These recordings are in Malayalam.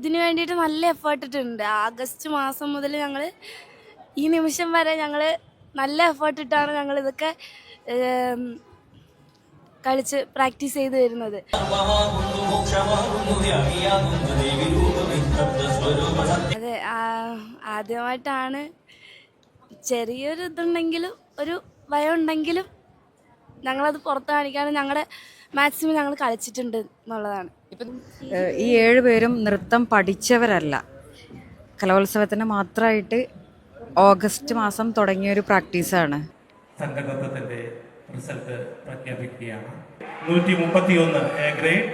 ഇതിനു വേണ്ടിയിട്ട് നല്ല എഫേർട്ട് ഇട്ടിട്ടുണ്ട്. ആഗസ്റ്റ് മാസം മുതൽ ഞങ്ങൾ ഈ നിമിഷം വരെ ഞങ്ങൾ നല്ല എഫേർട്ട് ഇട്ടാണ് ഞങ്ങൾ ഇതൊക്കെ കളിച്ച് പ്രാക്ടീസ് ചെയ്ത് വരുന്നത്. അതെ, ആദ്യമായിട്ടാണ് ചെറിയൊരു ഇതുണ്ടെങ്കിലും ഒരു ഭയം ഉണ്ടെങ്കിലും ഞങ്ങളത് പുറത്ത് കാണിക്കാതെ ഞങ്ങളുടെ മാക്സിമം ഞങ്ങൾ കളിച്ചിട്ടുണ്ട് എന്നുള്ളതാണ്. ഈ 7 പേരും നൃത്തം പഠിച്ചവരല്ല. കലോത്സവത്തിന് മാത്രമായിട്ട് ഓഗസ്റ്റ് മാസം തുടങ്ങിയൊരു പ്രാക്ടീസാണ്. സംഘനൃത്തത്തിന്റെ റിസൾട്ട് പ്രഖ്യാപിക്കുകയാണ്. 131 എ ഗ്രേഡ്.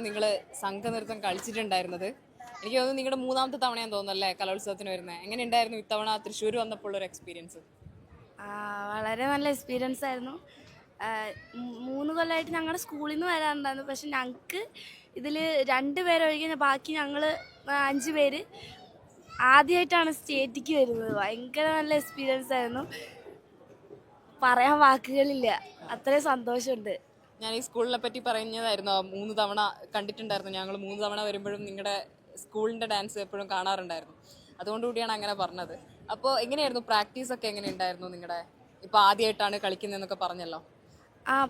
നിങ്ങൾ സംഘനൃത്തം കളിച്ചിട്ടുണ്ടായിരുന്നത് എനിക്ക് തോന്നുന്നു നിങ്ങളുടെ 3ാമത്തെ തവണയാന്ന് തോന്നുന്നല്ലേ കലോത്സവത്തിന് വരുന്നത്. എങ്ങനെ ഉണ്ടായിരുന്നു ഇത്തവണ തൃശ്ശൂർ വന്നപ്പോൾ ഒരു എക്സ്പീരിയൻസ്? വളരെ നല്ല എക്സ്പീരിയൻസ് ആയിരുന്നു. 3 കൊല്ലമായിട്ട് ഞങ്ങളുടെ സ്കൂളിൽ നിന്ന് വരാറുണ്ടായിരുന്നു. പക്ഷെ ഞങ്ങൾക്ക് ഇതിൽ 2 പേരൊഴികെ ബാക്കി ഞങ്ങൾ 5 പേര് ആദ്യമായിട്ടാണ് സ്റ്റേറ്റിക്ക് വരുന്നത്. ഭയങ്കര നല്ല എക്സ്പീരിയൻസ് ആയിരുന്നു, പറയാൻ വാക്കുകളില്ല, അത്രയും സന്തോഷമുണ്ട്. ഞാൻ ഈ സ്കൂളിനെ പറ്റി പറഞ്ഞതായിരുന്നു. 3 തവണ കണ്ടിട്ടുണ്ടായിരുന്നു. ഞങ്ങൾ 3 തവണ വരുമ്പോഴും നിങ്ങളുടെ സ്കൂളിൻ്റെ ഡാൻസ് എപ്പോഴും കാണാറുണ്ടായിരുന്നു. അതുകൊണ്ടുകൂടിയാണ് അങ്ങനെ പറഞ്ഞത്. അപ്പോൾ എങ്ങനെയായിരുന്നു പ്രാക്ടീസൊക്കെ എങ്ങനെ ഉണ്ടായിരുന്നു നിങ്ങളുടെ? ഇപ്പോൾ ആദ്യമായിട്ടാണ് കളിക്കുന്നതെന്നൊക്കെ പറഞ്ഞല്ലോ.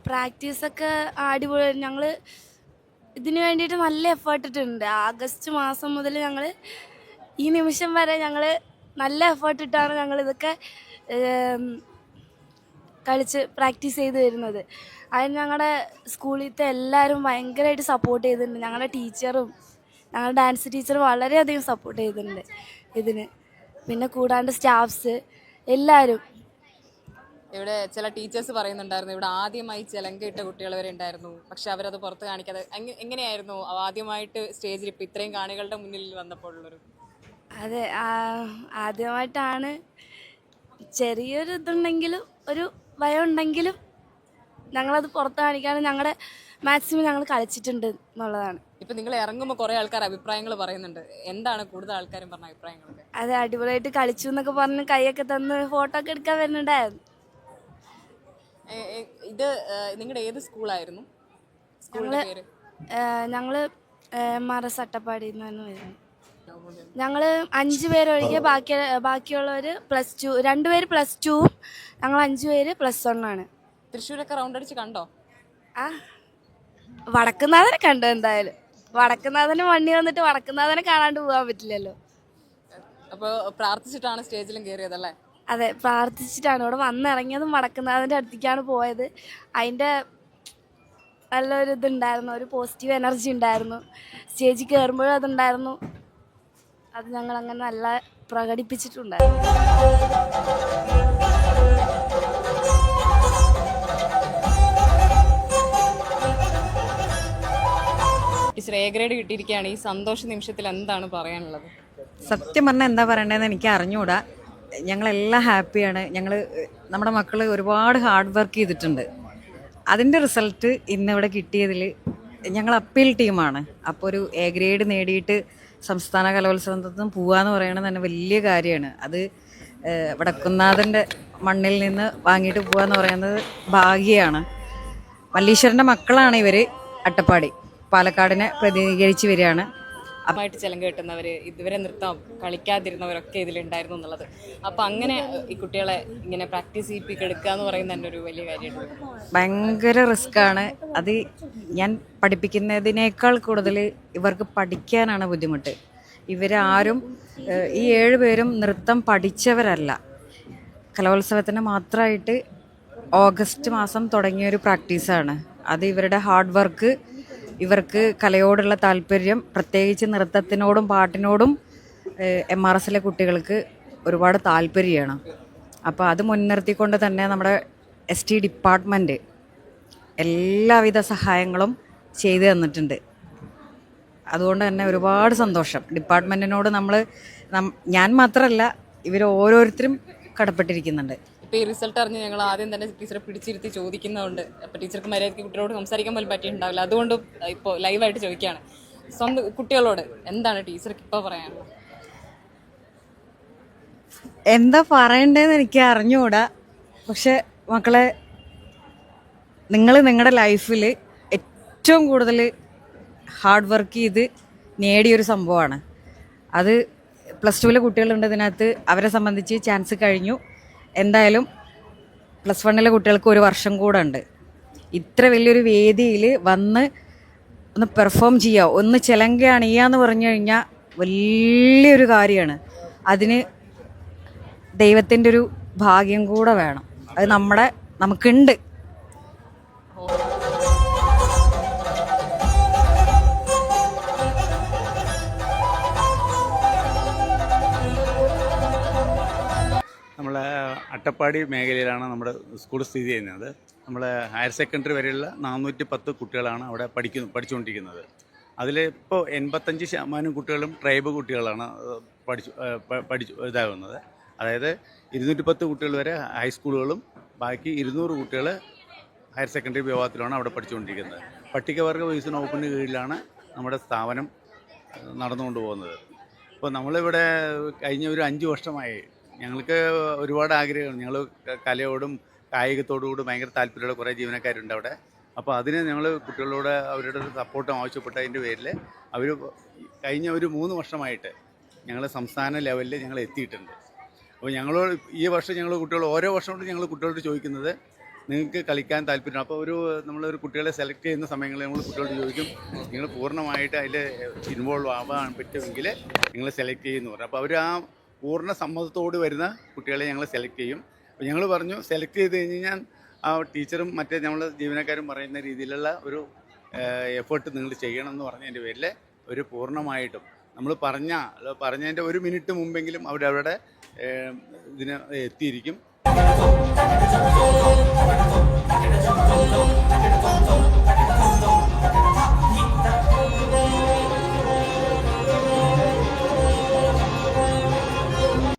പ്രാക്ടീസൊക്കെ അടിപൊളി. ഞങ്ങൾ ഇതിനു വേണ്ടിയിട്ട് നല്ല എഫേർട്ട് ഇട്ടിട്ടുണ്ട്. ആഗസ്റ്റ് മാസം മുതൽ ഞങ്ങൾ ഈ നിമിഷം വരെ ഞങ്ങൾ നല്ല എഫേർട്ട് ഇട്ടാണ് ഞങ്ങൾ ഇതൊക്കെ കളിച്ച് പ്രാക്ടീസ് ചെയ്ത് വരുന്നത്. അതിന് ഞങ്ങളുടെ സ്കൂളിലത്തെ എല്ലാവരും ഭയങ്കരമായിട്ട് സപ്പോർട്ട് ചെയ്തിട്ടുണ്ട്. ഞങ്ങളുടെ ടീച്ചറും ഞങ്ങളുടെ ഡാൻസ് ടീച്ചറും വളരെയധികം സപ്പോർട്ട് ചെയ്തിട്ടുണ്ട് ഇതിന്. പിന്നെ കൂടാണ്ട് സ്റ്റാഫ്സ് എല്ലാവരും. ഇവിടെ ചില ടീച്ചേഴ്സ് പറയുന്നുണ്ടായിരുന്നു ഇവിടെ ആദ്യമായി ചിലങ്ക ഇട്ട കുട്ടികൾ വരെ ഉണ്ടായിരുന്നു. പക്ഷെ അവരത് പുറത്ത് കാണിക്കാതെ. എങ്ങനെയായിരുന്നു ആദ്യമായിട്ട് സ്റ്റേജിൽ ഇപ്പം ഇത്രയും കാണികളുടെ മുന്നിൽ വന്നപ്പോഴുള്ളൊരു? അതെ, ആദ്യമായിട്ടാണ് ചെറിയൊരു ഇതുണ്ടെങ്കിലും ഒരു ഭയം ഉണ്ടെങ്കിലും ഞങ്ങളത് പുറത്ത് കാണിക്കാതെ ഞങ്ങളുടെ മാക്സിമം ഞങ്ങൾ കളിച്ചിട്ടുണ്ട് എന്നുള്ളതാണ്. ഇപ്പം നിങ്ങൾ ഇറങ്ങുമ്പോൾ കുറേ ആൾക്കാർ അഭിപ്രായങ്ങൾ പറയുന്നുണ്ട്. എന്താണ് കൂടുതൽ ആൾക്കാരും പറഞ്ഞ അഭിപ്രായങ്ങളൊക്കെ? അതെ, അടിപൊളിയായിട്ട് കളിച്ചു എന്നൊക്കെ പറഞ്ഞ് കൈയൊക്കെ തന്ന് ഫോട്ടോ ഒക്കെ എടുക്കാൻ വരുന്നുണ്ടായിരുന്നു. ഇത് നിങ്ങളുടെ ഏത് സ്കൂളായിരുന്നു? സ്കൂളിന്റെ പേര്? ഞങ്ങള് MRS അട്ടപ്പാടിയിൽ നിന്നാണ് വരുന്നത്. ഞങ്ങൾ 5 പേരൊഴികെ ബാക്കിയുള്ളവർ +2. 2 പേര് +2, ഞങ്ങൾ 5 പേര് +1 ആണ്. തൃശ്ശൂരൊക്കെ റൗണ്ട് അടിച്ച് കണ്ടോ? വടക്കുന്നാഥനെ കണ്ടു. എന്തായാലും വടക്കുന്നാഥന് വണ്ടി വന്നിട്ട് വടക്കുന്നാഥനെ കാണാണ്ട് പോകാൻ പറ്റില്ലല്ലോ. അപ്പോൾ പ്രാർത്ഥിച്ചിട്ടാണ് സ്റ്റേജിലും കയറിയതല്ലേ? അതെ, പ്രാർത്ഥിച്ചിട്ടാണ്. ഇവിടെ വന്നിറങ്ങിയതും വടക്കുന്നാഥൻ്റെ അടുത്തേക്കാണ് പോയത്. അതിൻ്റെ നല്ലൊരു ഇതുണ്ടായിരുന്നു, ഒരു പോസിറ്റീവ് എനർജി ഉണ്ടായിരുന്നു. സ്റ്റേജിൽ കയറുമ്പോഴും അതുണ്ടായിരുന്നു. അത് ഞങ്ങൾ അങ്ങനെ നല്ല പ്രകടിപ്പിച്ചിട്ടുണ്ടായിരുന്നു. ടീച്ചർ എ ഗ്രേഡ് കിട്ടിയിരിക്കുകയാണ്. ഈ സന്തോഷ നിമിഷത്തിൽ എന്താണ് പറയാനുള്ളത്? സത്യം പറഞ്ഞാൽ എന്താ പറയണ്ടതെന്ന് എനിക്ക് അറിഞ്ഞുകൂടാ. ഞങ്ങളെല്ലാം ഹാപ്പിയാണ്. നമ്മുടെ മക്കൾ ഒരുപാട് ഹാർഡ് വർക്ക് ചെയ്തിട്ടുണ്ട്. അതിൻ്റെ റിസൾട്ട് ഇന്നിവിടെ കിട്ടിയതിൽ ഞങ്ങൾ അപ്പീൽ ടീമാണ്. അപ്പോൾ ഒരു എ ഗ്രേഡ് നേടിയിട്ട് സംസ്ഥാന കലോത്സവത്തിൽ പോവാന്ന് പറയുന്നത് തന്നെ വലിയ കാര്യമാണ്. അത് വടക്കുന്നാഥൻ്റെ മണ്ണിൽ നിന്ന് വാങ്ങിയിട്ട് പോവാന്ന് പറയുന്നത് ഭാഗ്യമാണ്. മല്ലീശ്വരൻ്റെ മക്കളാണ് ഇവർ. അട്ടപ്പാടി പാലക്കാടിനെ പ്രതിനിധീകരിച്ച് വരികയാണ്. ായിട്ട് ചിലങ്ക കിട്ടുന്നവർ, ഇതുവരെ നൃത്തം കളിക്കാതിരുന്നവരൊക്കെ ഇതിലുണ്ടായിരുന്നു എന്നുള്ളത്. അപ്പം അങ്ങനെ ഈ കുട്ടികളെ ഇങ്ങനെ പ്രാക്ടീസ് ചെയ്യിപ്പിക്കെടുക്കുക എന്ന് പറയുന്നത് തന്നെ ഒരു വലിയ കാര്യമാണ്. ഭയങ്കര റിസ്ക്കാണ്. അത് ഞാൻ പഠിപ്പിക്കുന്നതിനേക്കാൾ കൂടുതൽ ഇവർക്ക് പഠിക്കാനാണ് ബുദ്ധിമുട്ട്. ഇവരാരും ഈ 7 പേരും നൃത്തം പഠിച്ചവരല്ല. കലോത്സവത്തിന് മാത്രമായിട്ട് ഓഗസ്റ്റ് മാസം തുടങ്ങിയൊരു പ്രാക്ടീസാണ്. അത് ഇവരുടെ ഹാർഡ് വർക്ക്, ഇവർക്ക് കലയോടുള്ള താല്പര്യം, പ്രത്യേകിച്ച് നൃത്തത്തിനോടും പാട്ടിനോടും MRSലെ കുട്ടികൾക്ക് ഒരുപാട് താല്പര്യമാണ്. അപ്പോൾ അത് മുൻനിർത്തിക്കൊണ്ട് തന്നെ നമ്മുടെ ST ഡിപ്പാർട്ട്മെൻറ്റ് എല്ലാവിധ സഹായങ്ങളും ചെയ്തു തന്നിട്ടുണ്ട്. അതുകൊണ്ട് തന്നെ ഒരുപാട് സന്തോഷം. ഡിപ്പാർട്ട്മെൻറ്റിനോട് ഞാൻ മാത്രമല്ല, ഇവർ ഓരോരുത്തരും കടപ്പെട്ടിരിക്കുന്നുണ്ട്. ഇപ്പോൾ ഈ റിസൾട്ട് അറിഞ്ഞ് ഞങ്ങൾ ആദ്യം തന്നെ ടീച്ചറെ പിടിച്ചിരുത്തി ചോദിക്കുന്നതുകൊണ്ട് അപ്പോൾ ടീച്ചർക്ക് മര്യാദയ്ക്ക് കുട്ടികളോട് സംസാരിക്കാൻ പോലും പറ്റിയിട്ടുണ്ടാവില്ല. അതുകൊണ്ട് ഇപ്പോൾ ലൈവായിട്ട് ചോദിക്കുകയാണ്, സ്വന്തം കുട്ടികളോട് എന്താണ് ടീച്ചർക്ക് ഇപ്പോൾ പറയാനുള്ളത്? എന്താ പറയണ്ടേന്ന് എനിക്ക് അറിഞ്ഞുകൂടാ. പക്ഷെ മക്കളെ, നിങ്ങൾ നിങ്ങളുടെ ലൈഫിൽ ഏറ്റവും കൂടുതൽ ഹാർഡ് വർക്ക് ചെയ്ത് നേടിയൊരു സംഭവമാണ് അത്. പ്ലസ് ടുവിലെ കുട്ടികളുണ്ട് ഇതിനകത്ത്, അവരെ സംബന്ധിച്ച് ചാൻസ് കഴിഞ്ഞു. എന്തായാലും പ്ലസ് വണ്ണിലെ കുട്ടികൾക്ക് ഒരു വർഷം കൂടെ ഉണ്ട്. ഇത്ര വലിയൊരു വേദിയിൽ വന്ന് ഒന്ന് പെർഫോം ചെയ്യുക, ഒന്ന് ചിലങ്ക അണിയാന്ന് പറഞ്ഞു കഴിഞ്ഞാൽ വലിയൊരു കാര്യമാണ്. അതിന് ദൈവത്തിൻ്റെ ഒരു ഭാഗ്യം കൂടെ വേണം. അത് നമുക്കുണ്ട്. നമ്മൾ അട്ടപ്പാടി മേഖലയിലാണ് നമ്മുടെ സ്കൂൾ സ്ഥിതി ചെയ്യുന്നത്. നമ്മൾ ഹയർ സെക്കൻഡറി വരെയുള്ള 410 കുട്ടികളാണ് അവിടെ പഠിച്ചുകൊണ്ടിരിക്കുന്നത്. അതിൽ ഇപ്പോൾ 85% കുട്ടികളും ട്രൈബ് കുട്ടികളാണ് പഠിച്ചു ഇതാകുന്നത്. അതായത് 210 കുട്ടികൾ വരെ ഹൈസ്കൂളുകളും ബാക്കി 200 കുട്ടികൾ ഹയർ സെക്കൻഡറി വിഭാഗത്തിലാണ് അവിടെ പഠിച്ചുകൊണ്ടിരിക്കുന്നത്. പട്ടികവർഗ വികസന വകുപ്പിൻ്റെ കീഴിലാണ് നമ്മുടെ സ്ഥാപനം നടന്നുകൊണ്ട് പോകുന്നത്. ഇപ്പോൾ നമ്മളിവിടെ കഴിഞ്ഞ ഒരു 5 വർഷമായി ഞങ്ങൾക്ക് ഒരുപാട് ആഗ്രഹമാണ്. ഞങ്ങൾ കലയോടും കായികത്തോടുകൂടി ഭയങ്കര താല്പര്യമുള്ള കുറേ ജീവനക്കാരുണ്ട് അവിടെ. അപ്പോൾ അതിന് ഞങ്ങൾ കുട്ടികളോട് അവരുടെ ഒരു സപ്പോർട്ടും ആവശ്യപ്പെട്ടതിൻ്റെ പേരിൽ അവർ കഴിഞ്ഞ ഒരു 3 വർഷമായിട്ട് ഞങ്ങൾ സംസ്ഥാന ലെവലിൽ ഞങ്ങൾ എത്തിയിട്ടുണ്ട്. അപ്പോൾ ഞങ്ങളോട് ഈ വർഷം ഞങ്ങൾ ഓരോ വർഷം കൊണ്ട് ഞങ്ങൾ കുട്ടികളോട് ചോദിക്കുന്നത്, നിങ്ങൾക്ക് കളിക്കാൻ താല്പര്യം. അപ്പോൾ നമ്മളൊരു കുട്ടികളെ സെലക്ട് ചെയ്യുന്ന സമയങ്ങളിൽ നമ്മൾ കുട്ടികളോട് ചോദിക്കും, നിങ്ങൾ പൂർണ്ണമായിട്ട് അതിൽ ഇൻവോൾവ് ആവാൻ പറ്റുമെങ്കിൽ നിങ്ങൾ സെലക്ട് ചെയ്യുമെന്ന് പറഞ്ഞു. അപ്പോൾ അവർ ആ പൂർണ്ണ സമ്മതത്തോട് വരുന്ന കുട്ടികളെ ഞങ്ങൾ സെലക്ട് ചെയ്യും. അപ്പോൾ ഞങ്ങൾ പറഞ്ഞു, സെലക്ട് ചെയ്ത് കഴിഞ്ഞ് കഴിഞ്ഞാൽ ആ ടീച്ചറും മറ്റേ നമ്മൾ ജീവനക്കാരും പറയുന്ന രീതിയിലുള്ള ഒരു എഫേർട്ട് നിങ്ങൾ ചെയ്യണം എന്ന് പറഞ്ഞതിൻ്റെ പേരിൽ ഒരു പൂർണ്ണമായിട്ടും നമ്മൾ പറഞ്ഞതിൻ്റെ 1 മിനിറ്റ് മുമ്പെങ്കിലും അവരവിടെ ഇതിന് എത്തിയിരിക്കും.